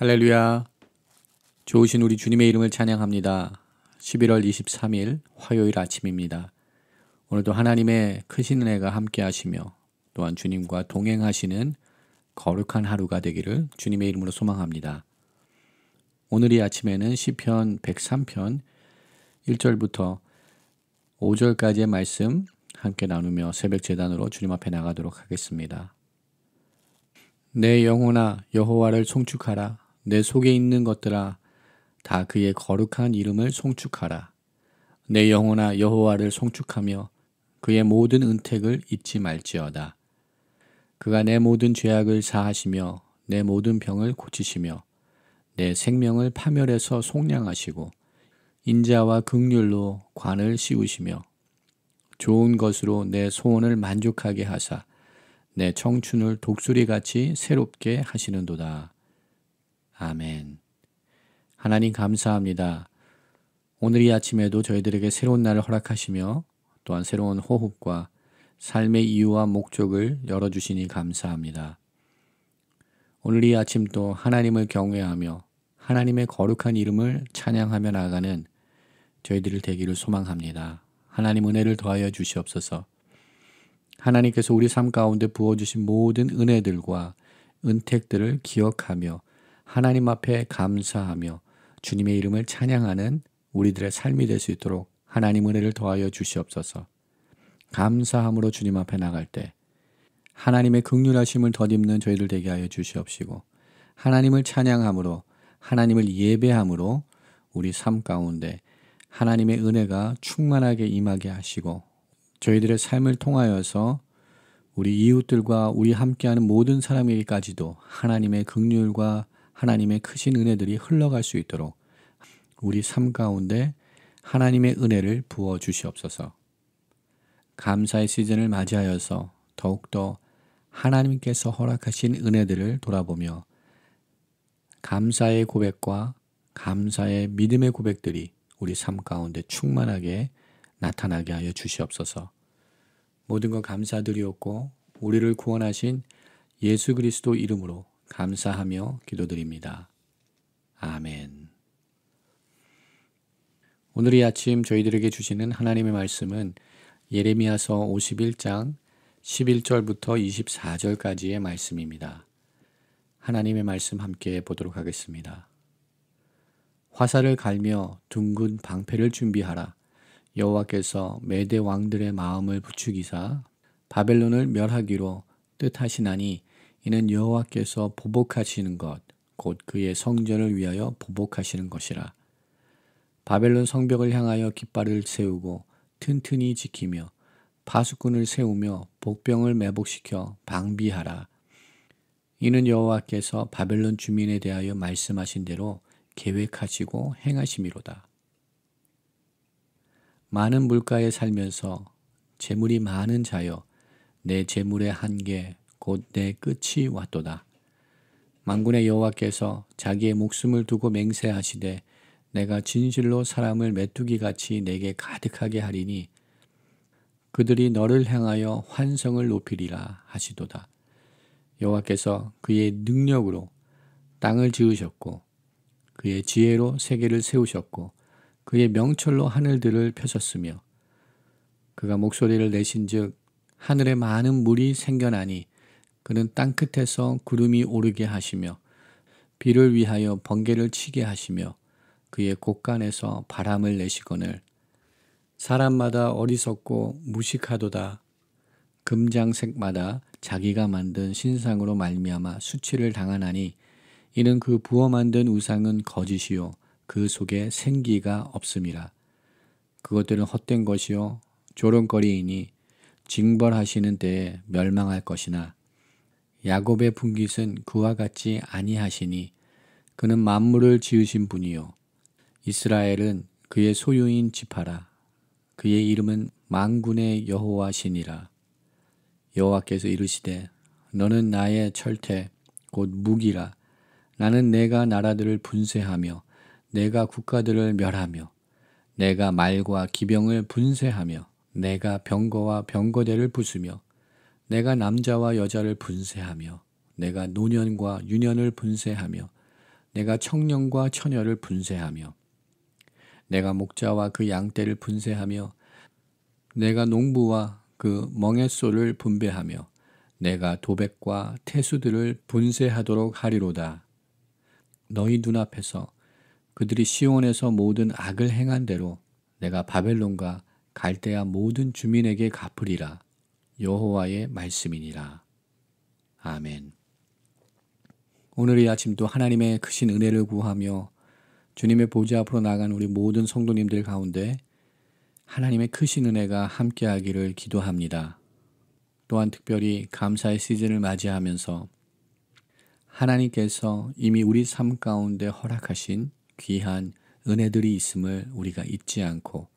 할렐루야. 좋으신 우리 주님의 이름을 찬양합니다. 11월 23일 화요일 아침입니다. 오늘도 하나님의 크신 은혜가 함께 하시며 또한 주님과 동행하시는 거룩한 하루가 되기를 주님의 이름으로 소망합니다. 오늘 이 아침에는 시편 103편 1절부터 5절까지의 말씀 함께 나누며 새벽 제단으로 주님 앞에 나가도록 하겠습니다. 내 영혼아 여호와를 송축하라. 내 속에 있는 것들아 다 그의 거룩한 이름을 송축하라. 내 영혼아 여호와를 송축하며 그의 모든 은택을 잊지 말지어다. 그가 내 모든 죄악을 사하시며 내 모든 병을 고치시며 내 생명을 파멸해서 속량하시고 인자와 긍휼로 관을 씌우시며 좋은 것으로 내 소원을 만족하게 하사 내 청춘을 독수리같이 새롭게 하시는도다. 아멘. 하나님 감사합니다. 오늘 이 아침에도 저희들에게 새로운 날을 허락하시며 또한 새로운 호흡과 삶의 이유와 목적을 열어주시니 감사합니다. 오늘 이 아침도 하나님을 경외하며 하나님의 거룩한 이름을 찬양하며 나아가는 저희들 되기를 소망합니다. 하나님 은혜를 더하여 주시옵소서. 하나님께서 우리 삶 가운데 부어주신 모든 은혜들과 은택들을 기억하며 하나님 앞에 감사하며 주님의 이름을 찬양하는 우리들의 삶이 될 수 있도록 하나님 은혜를 더하여 주시옵소서. 감사함으로 주님 앞에 나갈 때 하나님의 긍휼하심을 덧입는 저희들 되게 하여 주시옵시고 하나님을 찬양함으로 하나님을 예배함으로 우리 삶 가운데 하나님의 은혜가 충만하게 임하게 하시고 저희들의 삶을 통하여서 우리 이웃들과 우리 함께하는 모든 사람에게까지도 하나님의 긍휼과 하나님의 크신 은혜들이 흘러갈 수 있도록 우리 삶 가운데 하나님의 은혜를 부어 주시옵소서. 감사의 시즌을 맞이하여서 더욱더 하나님께서 허락하신 은혜들을 돌아보며 감사의 고백과 감사의 믿음의 고백들이 우리 삶 가운데 충만하게 나타나게 하여 주시옵소서. 모든 것 감사드리옵고 우리를 구원하신 예수 그리스도 이름으로 감사하며 기도드립니다. 아멘. 오늘 이 아침 저희들에게 주시는 하나님의 말씀은 예레미야서 51장 11절부터 24절까지의 말씀입니다. 하나님의 말씀 함께 보도록 하겠습니다. 화살을 갈며 둥근 방패를 준비하라. 여호와께서 메대 왕들의 마음을 부추기사 바벨론을 멸하기로 뜻하시나니 이는 여호와께서 보복하시는 것 곧 그의 성전을 위하여 보복하시는 것이라. 바벨론 성벽을 향하여 깃발을 세우고 튼튼히 지키며 파수꾼을 세우며 복병을 매복시켜 방비하라. 이는 여호와께서 바벨론 주민에 대하여 말씀하신 대로 계획하시고 행하심이로다. 많은 물가에 살면서 재물이 많은 자여 내 재물의 한계 곧 내 끝이 왔도다. 만군의 여호와께서 자기의 목숨을 두고 맹세하시되 내가 진실로 사람을 메뚜기같이 내게 가득하게 하리니 그들이 너를 향하여 환성을 높이리라 하시도다. 여호와께서 그의 능력으로 땅을 지으셨고 그의 지혜로 세계를 세우셨고 그의 명철로 하늘들을 펴셨으며 그가 목소리를 내신즉 하늘에 많은 물이 생겨나니 그는 땅끝에서 구름이 오르게 하시며 비를 위하여 번개를 치게 하시며 그의 곳간에서 바람을 내시거늘 사람마다 어리석고 무식하도다. 금장색마다 자기가 만든 신상으로 말미암아 수치를 당하나니 이는 그 부어 만든 우상은 거짓이요 그 속에 생기가 없음이라. 그것들은 헛된 것이요 조롱거리이니 징벌하시는 때에 멸망할 것이나 야곱의 분깃은 그와 같지 아니하시니 그는 만물을 지으신 분이요 이스라엘은 그의 소유인 지파라. 그의 이름은 만군의 여호와시니라. 여호와께서 이르시되 너는 나의 철퇴 곧 무기라. 나는 내가 나라들을 분쇄하며 내가 국가들을 멸하며 내가 말과 기병을 분쇄하며 내가 병거와 병거대를 부수며 내가 남자와 여자를 분쇄하며 내가 노년과 유년을 분쇄하며 내가 청년과 처녀를 분쇄하며 내가 목자와 그 양떼를 분쇄하며 내가 농부와 그 멍에소를 분배하며 내가 도백과 태수들을 분쇄하도록 하리로다. 너희 눈앞에서 그들이 시온에서 모든 악을 행한 대로 내가 바벨론과 갈대아 모든 주민에게 갚으리라. 여호와의 말씀이니라. 아멘. 오늘 이 아침도 하나님의 크신 은혜를 구하며 주님의 보좌 앞으로 나간 우리 모든 성도님들 가운데 하나님의 크신 은혜가 함께하기를 기도합니다. 또한 특별히 감사의 시즌을 맞이하면서 하나님께서 이미 우리 삶 가운데 허락하신 귀한 은혜들이 있음을 우리가 잊지 않고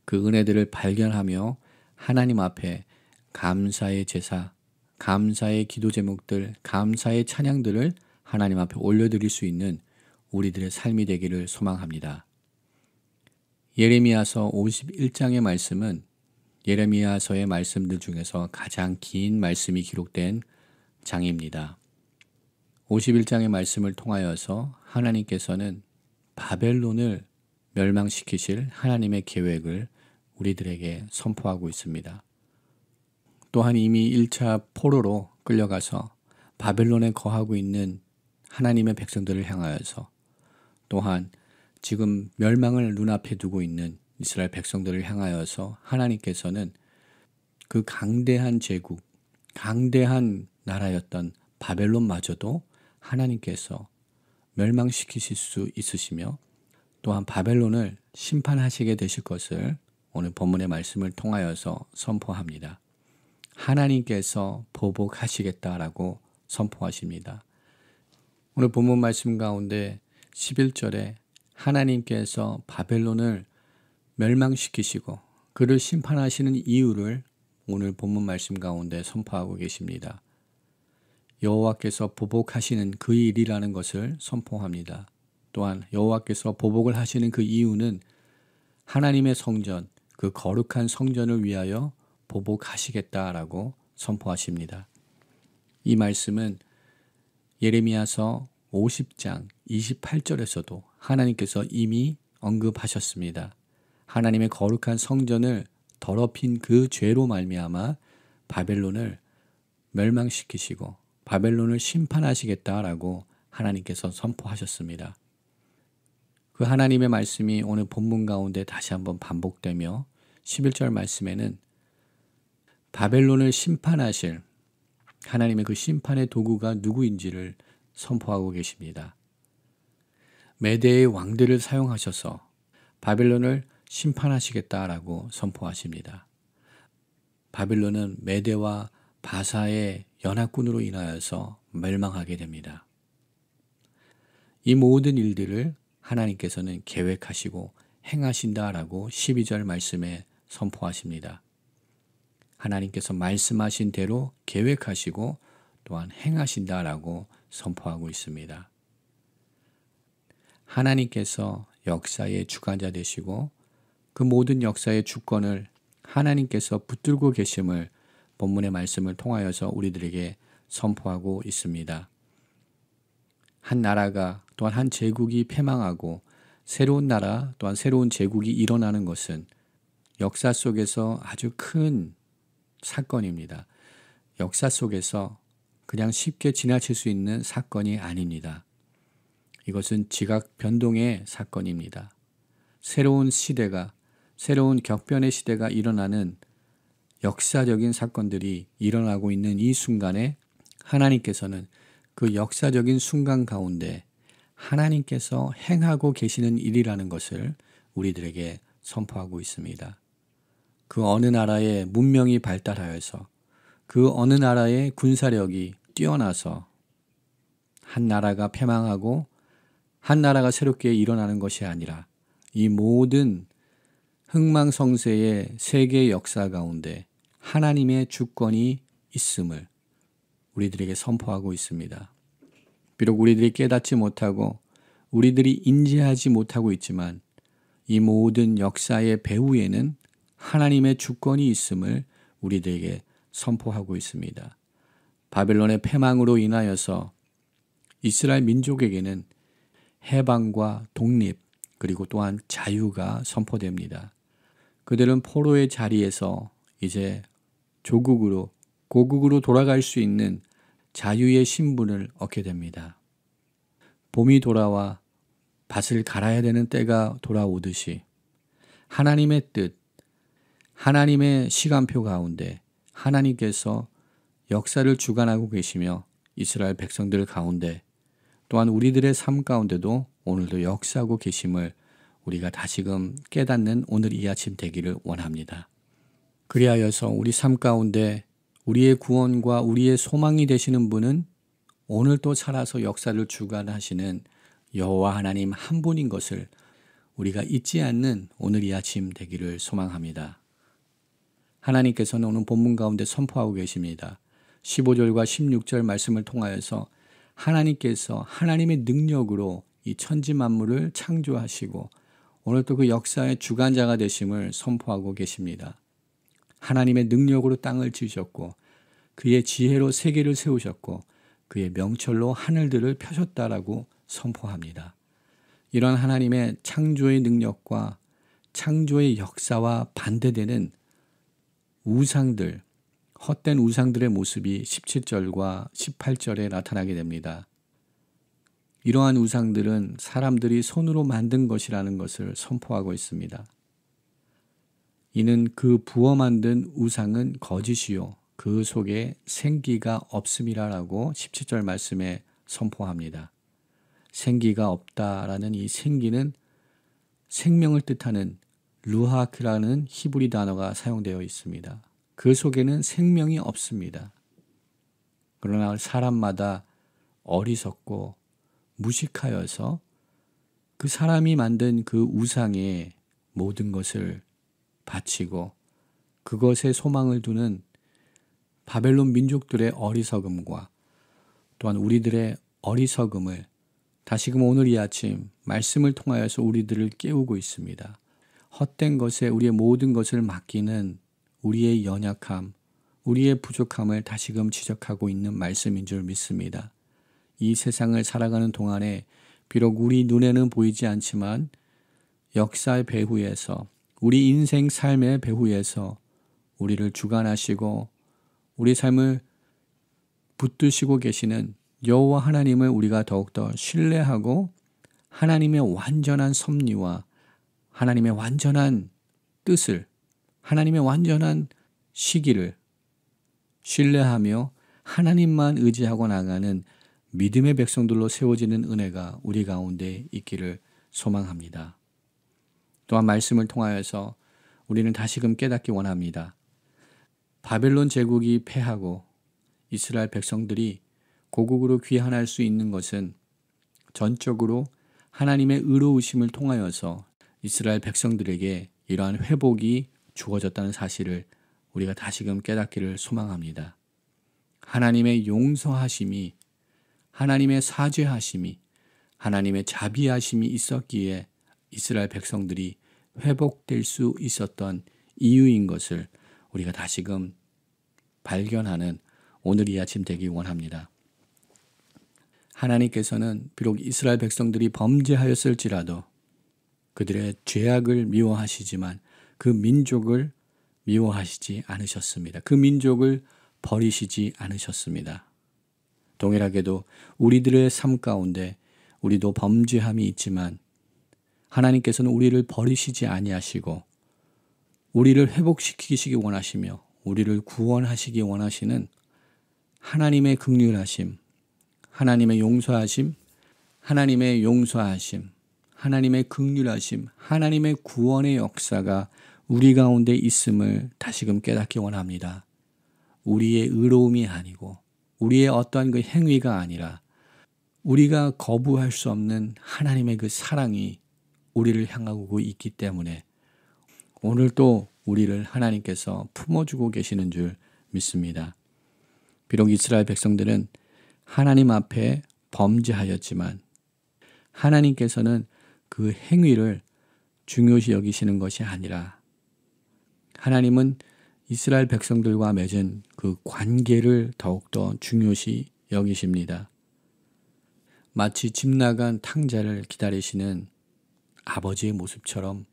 그 은혜들을 발견하며 하나님 앞에 감사의 제사, 감사의 기도 제목들, 감사의 찬양들을 하나님 앞에 올려드릴 수 있는 우리들의 삶이 되기를 소망합니다. 예레미야서 51장의 말씀은 예레미야서의 말씀들 중에서 가장 긴 말씀이 기록된 장입니다. 51장의 말씀을 통하여서 하나님께서는 바벨론을 멸망시키실 하나님의 계획을 우리들에게 선포하고 있습니다. 또한 이미 1차 포로로 끌려가서 바벨론에 거하고 있는 하나님의 백성들을 향하여서 또한 지금 멸망을 눈앞에 두고 있는 이스라엘 백성들을 향하여서 하나님께서는 그 강대한 제국, 강대한 나라였던 바벨론마저도 하나님께서 멸망시키실 수 있으시며 또한 바벨론을 심판하시게 되실 것을 오늘 본문의 말씀을 통하여서 선포합니다. 하나님께서 보복하시겠다라고 선포하십니다. 오늘 본문 말씀 가운데 11절에 하나님께서 바벨론을 멸망시키시고 그를 심판하시는 이유를 오늘 본문 말씀 가운데 선포하고 계십니다. 여호와께서 보복하시는 그 일이라는 것을 선포합니다. 또한 여호와께서 보복을 하시는 그 이유는 하나님의 성전, 그 거룩한 성전을 위하여 보복하시겠다라고 선포하십니다. 이 말씀은 예레미야서 50장 28절에서도 하나님께서 이미 언급하셨습니다. 하나님의 거룩한 성전을 더럽힌 그 죄로 말미암아 바벨론을 멸망시키시고 바벨론을 심판하시겠다라고 하나님께서 선포하셨습니다. 그 하나님의 말씀이 오늘 본문 가운데 다시 한번 반복되며 11절 말씀에는 바벨론을 심판하실 하나님의 그 심판의 도구가 누구인지를 선포하고 계십니다. 메대의 왕들을 사용하셔서 바벨론을 심판하시겠다라고 선포하십니다. 바벨론은 메대와 바사의 연합군으로 인하여서 멸망하게 됩니다. 이 모든 일들을 하나님께서는 계획하시고 행하신다라고 12절 말씀에 선포하십니다. 하나님께서 말씀하신 대로 계획하시고 또한 행하신다라고 선포하고 있습니다. 하나님께서 역사의 주관자 되시고 그 모든 역사의 주권을 하나님께서 붙들고 계심을 본문의 말씀을 통하여서 우리들에게 선포하고 있습니다. 한 나라가 또한 한 제국이 패망하고 새로운 나라 또한 새로운 제국이 일어나는 것은 역사 속에서 아주 큰 사건입니다. 역사 속에서 그냥 쉽게 지나칠 수 있는 사건이 아닙니다. 이것은 지각 변동의 사건입니다. 새로운 시대가, 새로운 격변의 시대가 일어나는 역사적인 사건들이 일어나고 있는 이 순간에 하나님께서는 그 역사적인 순간 가운데 하나님께서 행하고 계시는 일이라는 것을 우리들에게 선포하고 있습니다. 그 어느 나라의 문명이 발달하여서 그 어느 나라의 군사력이 뛰어나서 한 나라가 패망하고 한 나라가 새롭게 일어나는 것이 아니라 이 모든 흥망성쇠의 세계 역사 가운데 하나님의 주권이 있음을 우리들에게 선포하고 있습니다. 비록 우리들이 깨닫지 못하고 우리들이 인지하지 못하고 있지만 이 모든 역사의 배후에는 하나님의 주권이 있음을 우리들에게 선포하고 있습니다. 바벨론의 패망으로 인하여서 이스라엘 민족에게는 해방과 독립 그리고 또한 자유가 선포됩니다. 그들은 포로의 자리에서 이제 조국으로 고국으로 돌아갈 수 있는 자유의 신분을 얻게 됩니다. 봄이 돌아와 밭을 갈아야 되는 때가 돌아오듯이 하나님의 뜻, 하나님의 시간표 가운데 하나님께서 역사를 주관하고 계시며 이스라엘 백성들 가운데 또한 우리들의 삶 가운데도 오늘도 역사하고 계심을 우리가 다시금 깨닫는 오늘 이 아침 되기를 원합니다. 그리하여서 우리 삶 가운데 우리의 구원과 우리의 소망이 되시는 분은 오늘 또 살아서 역사를 주관하시는 여호와 하나님 한 분인 것을 우리가 잊지 않는 오늘 이 아침 되기를 소망합니다. 하나님께서는 오늘 본문 가운데 선포하고 계십니다. 15절과 16절 말씀을 통하여서 하나님께서 하나님의 능력으로 이 천지 만물을 창조하시고 오늘 또 그 역사의 주관자가 되심을 선포하고 계십니다. 하나님의 능력으로 땅을 지으셨고 그의 지혜로 세계를 세우셨고 그의 명철로 하늘들을 펴셨다라고 선포합니다. 이런 하나님의 창조의 능력과 창조의 역사와 반대되는 우상들, 헛된 우상들의 모습이 17절과 18절에 나타나게 됩니다. 이러한 우상들은 사람들이 손으로 만든 것이라는 것을 선포하고 있습니다. 이는 그 부어 만든 우상은 거짓이요 그 속에 생기가 없음이라라고 17절 말씀에 선포합니다. 생기가 없다라는 이 생기는 생명을 뜻하는 루하크라는 히브리 단어가 사용되어 있습니다. 그 속에는 생명이 없습니다. 그러나 사람마다 어리석고 무식하여서 그 사람이 만든 그 우상에 모든 것을 바치고 그것에 소망을 두는 바벨론 민족들의 어리석음과 또한 우리들의 어리석음을 다시금 오늘 이 아침 말씀을 통하여서 우리들을 깨우고 있습니다. 헛된 것에 우리의 모든 것을 맡기는 우리의 연약함, 우리의 부족함을 다시금 지적하고 있는 말씀인 줄 믿습니다. 이 세상을 살아가는 동안에 비록 우리 눈에는 보이지 않지만 역사의 배후에서 우리 인생 삶의 배후에서 우리를 주관하시고 우리 삶을 붙드시고 계시는 여호와 하나님을 우리가 더욱더 신뢰하고 하나님의 완전한 섭리와 하나님의 완전한 뜻을 하나님의 완전한 시기를 신뢰하며 하나님만 의지하고 나가는 믿음의 백성들로 세워지는 은혜가 우리 가운데 있기를 소망합니다. 또한 말씀을 통하여서 우리는 다시금 깨닫기 원합니다. 바벨론 제국이 패하고 이스라엘 백성들이 고국으로 귀환할 수 있는 것은 전적으로 하나님의 의로우심을 통하여서 이스라엘 백성들에게 이러한 회복이 주어졌다는 사실을 우리가 다시금 깨닫기를 소망합니다. 하나님의 용서하심이, 하나님의 사죄하심이, 하나님의 자비하심이 있었기에 이스라엘 백성들이 회복될 수 있었던 이유인 것을 우리가 다시금 발견하는 오늘 이 아침 되기 원합니다. 하나님께서는 비록 이스라엘 백성들이 범죄하였을지라도 그들의 죄악을 미워하시지만 그 민족을 미워하시지 않으셨습니다. 그 민족을 버리시지 않으셨습니다. 동일하게도 우리들의 삶 가운데 우리도 범죄함이 있지만 하나님께서는 우리를 버리시지 아니하시고 우리를 회복시키시기 원하시며 우리를 구원하시기 원하시는 하나님의 긍휼하심, 하나님의 용서하심, 하나님의 용서하심, 하나님의 긍휼하심, 하나님의 구원의 역사가 우리 가운데 있음을 다시금 깨닫기 원합니다. 우리의 의로움이 아니고 우리의 어떠한 그 행위가 아니라 우리가 거부할 수 없는 하나님의 그 사랑이 우리를 향하고 있기 때문에 오늘 또 우리를 하나님께서 품어주고 계시는 줄 믿습니다. 비록 이스라엘 백성들은 하나님 앞에 범죄하였지만 하나님께서는 그 행위를 중요시 여기시는 것이 아니라 하나님은 이스라엘 백성들과 맺은 그 관계를 더욱더 중요시 여기십니다. 마치 집 나간 탕자를 기다리시는 아버지의 모습처럼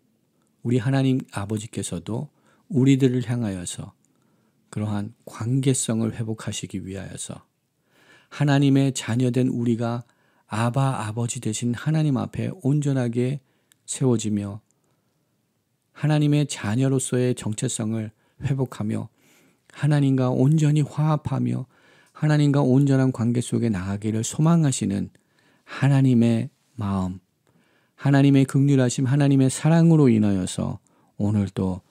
우리 하나님 아버지께서도 우리들을 향하여서 그러한 관계성을 회복하시기 위하여서 하나님의 자녀된 우리가 아바 아버지 되신 하나님 앞에 온전하게 세워지며 하나님의 자녀로서의 정체성을 회복하며 하나님과 온전히 화합하며 하나님과 온전한 관계 속에 나가기를 소망하시는 하나님의 마음, 하나님의 긍휼하심, 하나님의 사랑으로 인하여서 오늘 또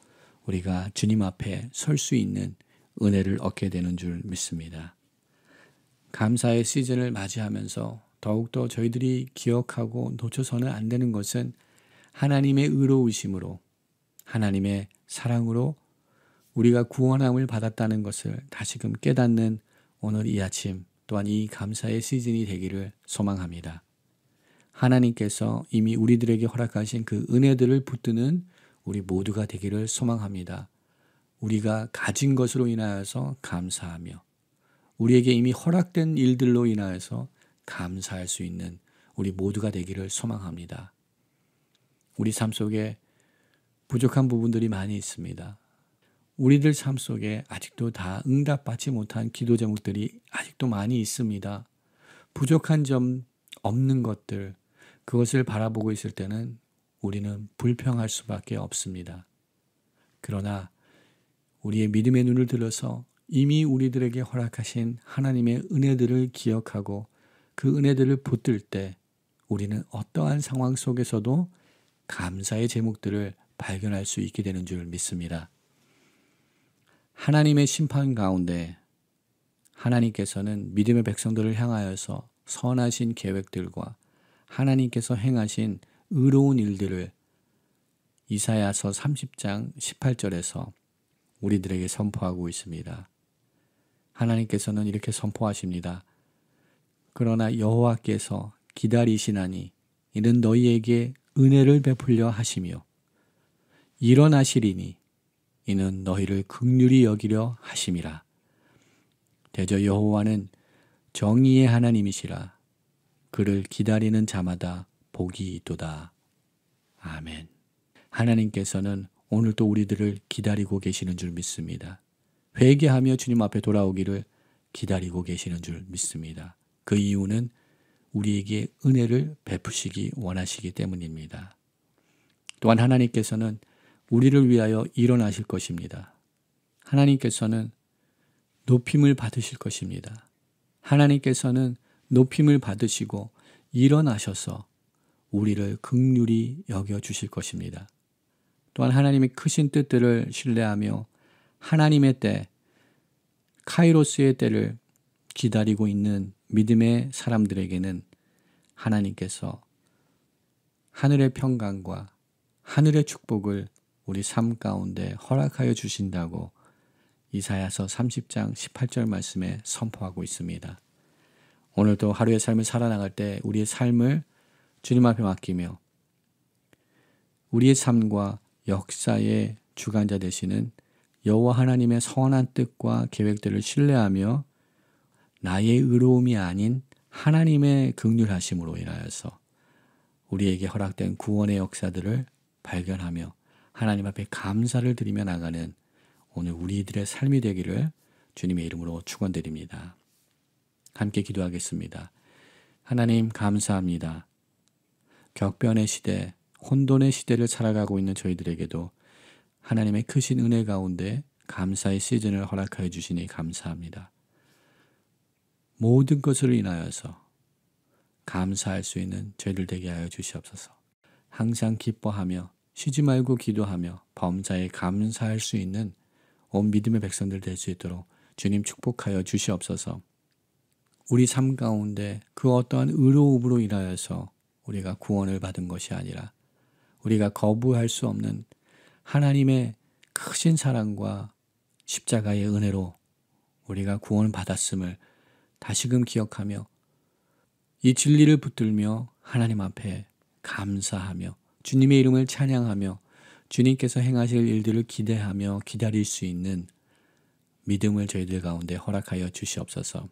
우리가 주님 앞에 설 수 있는 은혜를 얻게 되는 줄 믿습니다. 감사의 시즌을 맞이하면서 더욱더 저희들이 기억하고 놓쳐서는 안 되는 것은 하나님의 의로우심으로 하나님의 사랑으로 우리가 구원함을 받았다는 것을 다시금 깨닫는 오늘 이 아침 또한 이 감사의 시즌이 되기를 소망합니다. 하나님께서 이미 우리들에게 허락하신 그 은혜들을 붙드는 우리 모두가 되기를 소망합니다. 우리가 가진 것으로 인하여서 감사하며 우리에게 이미 허락된 일들로 인하여서 감사할 수 있는 우리 모두가 되기를 소망합니다. 우리 삶 속에 부족한 부분들이 많이 있습니다. 우리들 삶 속에 아직도 다 응답받지 못한 기도 제목들이 아직도 많이 있습니다. 부족한 점, 없는 것들, 그것을 바라보고 있을 때는 우리는 불평할 수밖에 없습니다. 그러나 우리의 믿음의 눈을 들어서 이미 우리들에게 허락하신 하나님의 은혜들을 기억하고 그 은혜들을 붙들 때 우리는 어떠한 상황 속에서도 감사의 제목들을 발견할 수 있게 되는 줄 믿습니다. 하나님의 심판 가운데 하나님께서는 믿음의 백성들을 향하여서 선하신 계획들과 하나님께서 행하신 의로운 일들을 이사야서 30장 18절에서 우리들에게 선포하고 있습니다. 하나님께서는 이렇게 선포하십니다. 그러나 여호와께서 기다리시나니 이는 너희에게 은혜를 베풀려 하시며 일어나시리니 이는 너희를 긍휼히 여기려 하심이라. 대저 여호와는 정의의 하나님이시라. 그를 기다리는 자마다 복이 있도다. 아멘. 하나님께서는 오늘도 우리들을 기다리고 계시는 줄 믿습니다. 회개하며 주님 앞에 돌아오기를 기다리고 계시는 줄 믿습니다. 그 이유는 우리에게 은혜를 베푸시기 원하시기 때문입니다. 또한 하나님께서는 우리를 위하여 일어나실 것입니다. 하나님께서는 높임을 받으실 것입니다. 하나님께서는 높임을 받으시고 일어나셔서 우리를 긍휼히 여겨주실 것입니다. 또한 하나님의 크신 뜻들을 신뢰하며 하나님의 때, 카이로스의 때를 기다리고 있는 믿음의 사람들에게는 하나님께서 하늘의 평강과 하늘의 축복을 우리 삶 가운데 허락하여 주신다고 이사야서 30장 18절 말씀에 선포하고 있습니다. 오늘도 하루의 삶을 살아나갈 때 우리의 삶을 주님 앞에 맡기며 우리의 삶과 역사의 주관자 되시는 여호와 하나님의 선한 뜻과 계획들을 신뢰하며 나의 의로움이 아닌 하나님의 긍휼하심으로 인하여서 우리에게 허락된 구원의 역사들을 발견하며 하나님 앞에 감사를 드리며 나가는 오늘 우리들의 삶이 되기를 주님의 이름으로 축원드립니다. 함께 기도하겠습니다. 하나님 감사합니다. 격변의 시대, 혼돈의 시대를 살아가고 있는 저희들에게도 하나님의 크신 은혜 가운데 감사의 시즌을 허락하여 주시니 감사합니다. 모든 것으로 인하여서 감사할 수 있는 저희들 되게 하여 주시옵소서. 항상 기뻐하며 쉬지 말고 기도하며 범사에 감사할 수 있는 온 믿음의 백성들 될 수 있도록 주님 축복하여 주시옵소서. 우리 삶 가운데 그 어떠한 의로움으로 인하여서 우리가 구원을 받은 것이 아니라 우리가 거부할 수 없는 하나님의 크신 사랑과 십자가의 은혜로 우리가 구원을 받았음을 다시금 기억하며 이 진리를 붙들며 하나님 앞에 감사하며 주님의 이름을 찬양하며 주님께서 행하실 일들을 기대하며 기다릴 수 있는 믿음을 저희들 가운데 허락하여 주시옵소서.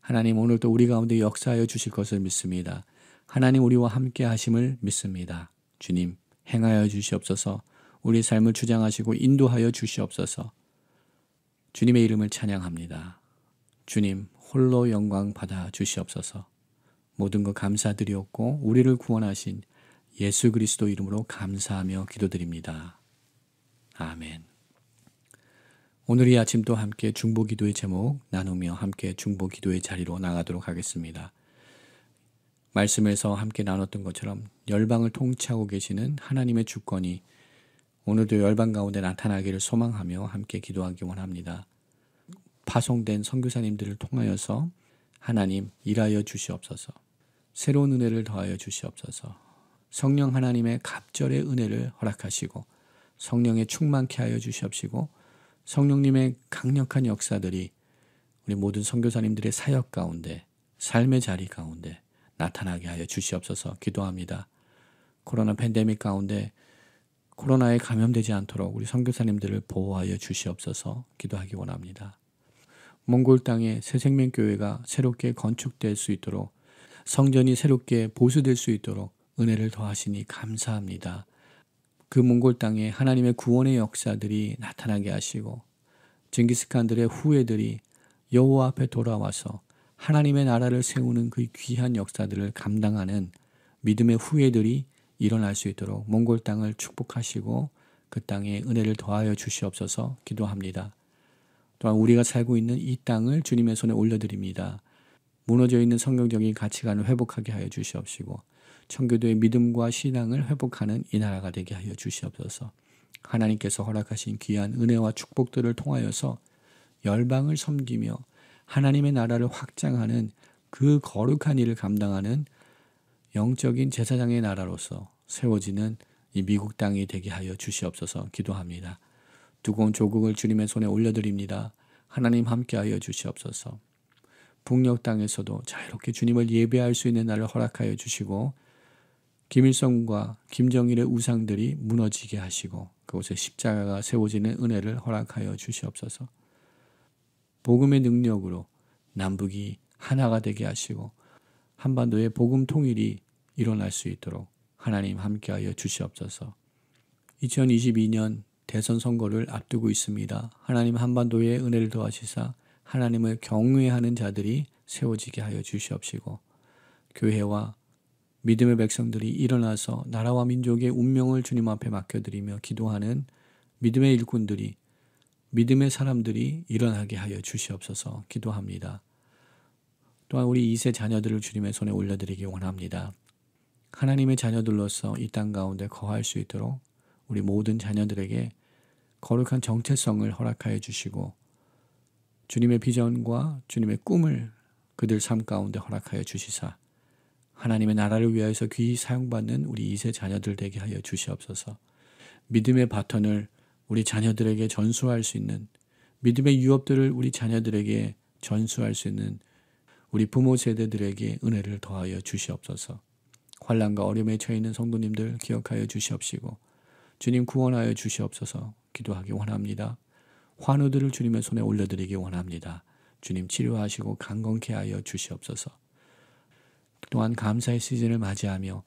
하나님 오늘도 우리 가운데 역사하여 주실 것을 믿습니다. 하나님 우리와 함께 하심을 믿습니다. 주님 행하여 주시옵소서. 우리 삶을 주장하시고 인도하여 주시옵소서. 주님의 이름을 찬양합니다. 주님 홀로 영광 받아 주시옵소서. 모든 것 감사드리옵고 우리를 구원하신 예수 그리스도 이름으로 감사하며 기도드립니다. 아멘. 오늘 이 아침 또 함께 중보기도의 제목 나누며 함께 중보기도의 자리로 나가도록 하겠습니다. 말씀에서 함께 나눴던 것처럼 열방을 통치하고 계시는 하나님의 주권이 오늘도 열방 가운데 나타나기를 소망하며 함께 기도하기 원합니다. 파송된 선교사님들을 통하여서 하나님 일하여 주시옵소서. 새로운 은혜를 더하여 주시옵소서. 성령 하나님의 갑절의 은혜를 허락하시고 성령에 충만케 하여 주시옵시고 성령님의 강력한 역사들이 우리 모든 선교사님들의 사역 가운데 삶의 자리 가운데 나타나게 하여 주시옵소서 기도합니다. 코로나 팬데믹 가운데 코로나에 감염되지 않도록 우리 선교사님들을 보호하여 주시옵소서 기도하기 원합니다. 몽골 땅에 새생명교회가 새롭게 건축될 수 있도록 성전이 새롭게 보수될 수 있도록 은혜를 더하시니 감사합니다. 그 몽골 땅에 하나님의 구원의 역사들이 나타나게 하시고 징기스칸들의 후예들이 여호와 앞에 돌아와서 하나님의 나라를 세우는 그 귀한 역사들을 감당하는 믿음의 후예들이 일어날 수 있도록 몽골 땅을 축복하시고 그 땅에 은혜를 더하여 주시옵소서 기도합니다. 또한 우리가 살고 있는 이 땅을 주님의 손에 올려드립니다. 무너져 있는 성경적인 가치관을 회복하게 하여 주시옵시고 청교도의 믿음과 신앙을 회복하는 이 나라가 되게 하여 주시옵소서. 하나님께서 허락하신 귀한 은혜와 축복들을 통하여서 열방을 섬기며 하나님의 나라를 확장하는 그 거룩한 일을 감당하는 영적인 제사장의 나라로서 세워지는 이 미국 땅이 되게 하여 주시옵소서 기도합니다. 두꺼운 조국을 주님의 손에 올려드립니다. 하나님 함께하여 주시옵소서. 북녘 땅에서도 자유롭게 주님을 예배할 수 있는 날을 허락하여 주시고 김일성과 김정일의 우상들이 무너지게 하시고 그곳에 십자가가 세워지는 은혜를 허락하여 주시옵소서. 복음의 능력으로 남북이 하나가 되게 하시고 한반도의 복음 통일이 일어날 수 있도록 하나님 함께하여 주시옵소서. 2022년 대선 선거를 앞두고 있습니다. 하나님 한반도에 은혜를 더하시사 하나님을 경외하는 자들이 세워지게 하여 주시옵시고 교회와 믿음의 백성들이 일어나서 나라와 민족의 운명을 주님 앞에 맡겨드리며 기도하는 믿음의 일꾼들이 믿음의 사람들이 일어나게 하여 주시옵소서 기도합니다. 또한 우리 2세 자녀들을 주님의 손에 올려드리기 원합니다. 하나님의 자녀들로서 이 땅 가운데 거할 수 있도록 우리 모든 자녀들에게 거룩한 정체성을 허락하여 주시고 주님의 비전과 주님의 꿈을 그들 삶 가운데 허락하여 주시사 하나님의 나라를 위하여서 귀히 사용받는 우리 2세 자녀들 되게 하여 주시옵소서. 믿음의 바톤을 우리 자녀들에게 전수할 수 있는 믿음의 유업들을 우리 자녀들에게 전수할 수 있는 우리 부모 세대들에게 은혜를 더하여 주시옵소서. 환난과 어려움에 처해 있는 성도님들 기억하여 주시옵시고 주님 구원하여 주시옵소서 기도하기 원합니다. 환우들을 주님의 손에 올려드리기 원합니다. 주님 치료하시고 강건케 하여 주시옵소서. 또한 감사의 시즌을 맞이하며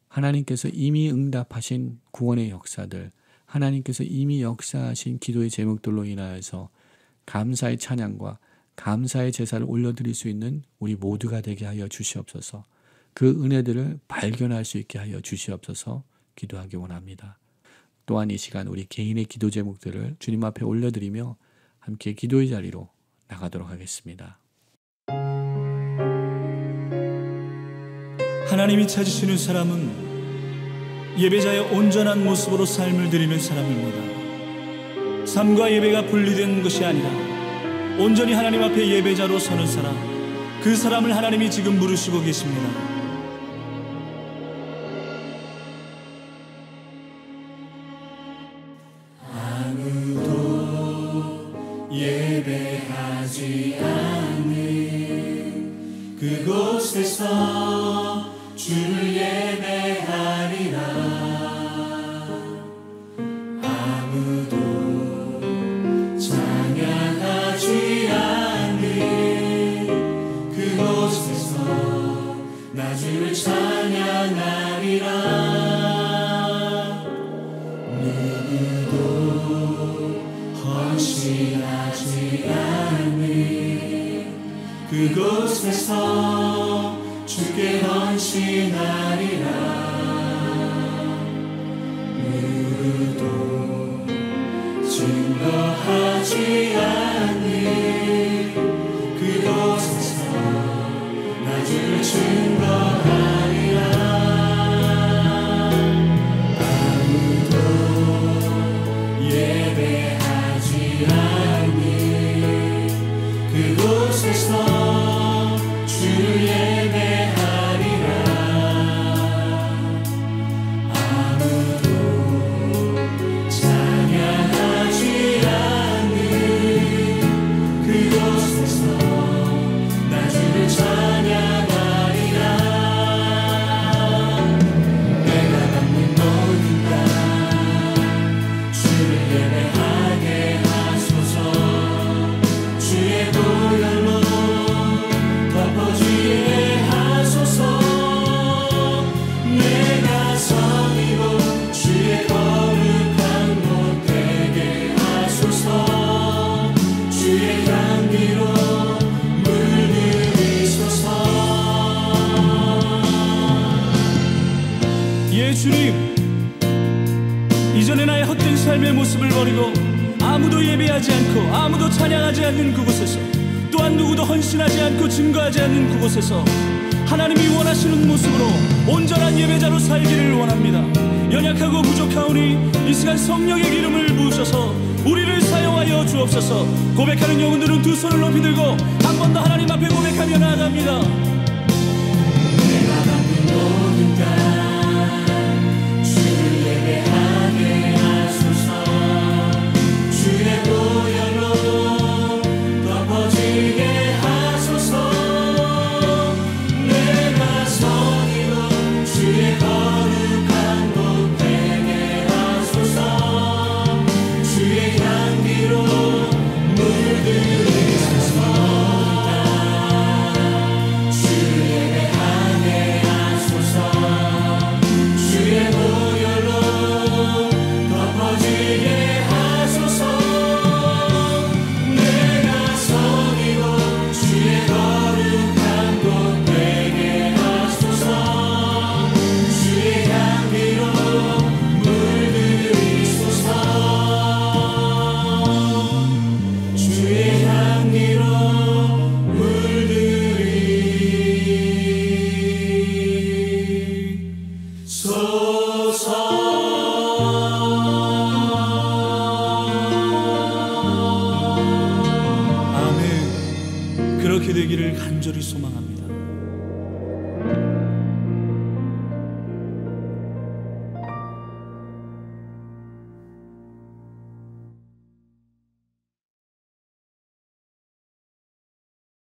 하나님께서 이미 응답하신 구원의 역사들, 하나님께서 이미 역사하신 기도의 제목들로 인하여서 감사의 찬양과 감사의 제사를 올려드릴 수 있는 우리 모두가 되게 하여 주시옵소서. 그 은혜들을 발견할 수 있게 하여 주시옵소서 기도하기 원합니다. 또한 이 시간 우리 개인의 기도 제목들을 주님 앞에 올려드리며 함께 기도의 자리로 나가도록 하겠습니다. 하나님이 찾으시는 사람은 예배자의 온전한 모습으로 삶을 드리는 사람입니다. 삶과 예배가 분리된 것이 아니라 온전히 하나님 앞에 예배자로 서는 사람, 그 사람을 하나님이 지금 부르시고 계십니다. 아무도 예배하지 않는 그곳에서 주를 예배하리라. 아무도 찬양하지 않는 증거하지 않는 그곳에서 나 주를 증거하리라. 아무도 예배하지 않는 그곳에서 주를 예배하리라. 아무도 찬양하지 않는 그곳에서 나 주를 찬양하리라. 내가 받는 모든 것 주를 예배하게 하소서. 주의 보혈로 덮어지게 하소서. 내가 섬기고 주의 거룩한 곳 되게 하소서. 주의 향기로 물들이소서. 예 주님, 이전에 나의 헛된 삶의 모습을 버리고 아무도 예배하지 않고 아무도 찬양하지 않는 그곳에서, 또한 누구도 헌신하지 않고 증거하지 않는 그곳에서 하나님이 원하시는 모습으로 온전한 예배자로 살기를 원합니다. 연약하고 부족하오니 이 시간 성령의 기름을 부으셔서 우리를 사용하여 주옵소서. 고백하는 영혼들은 두 손을 높이 들고 한 번 더 하나님 앞에 고백하며 나아갑니다. 내가 받는 모든 것 주를 예배하게 하소서. 주의 보혈로 덮어지게 하소서. 내가 섬기고 주의 거룩한 곳 되게 하소서. 주의 향기로 물들이소서. 주를 예배하게 하소서. 주의 보혈로 덮어지게 하소서. 내가 섬기고 주의 거룩한 곳 되게 하소서. 주의 향기로 물들이소서. 주의 향기로 물들이소서. 아멘. 그렇게 되기를 간절히 소망합니다.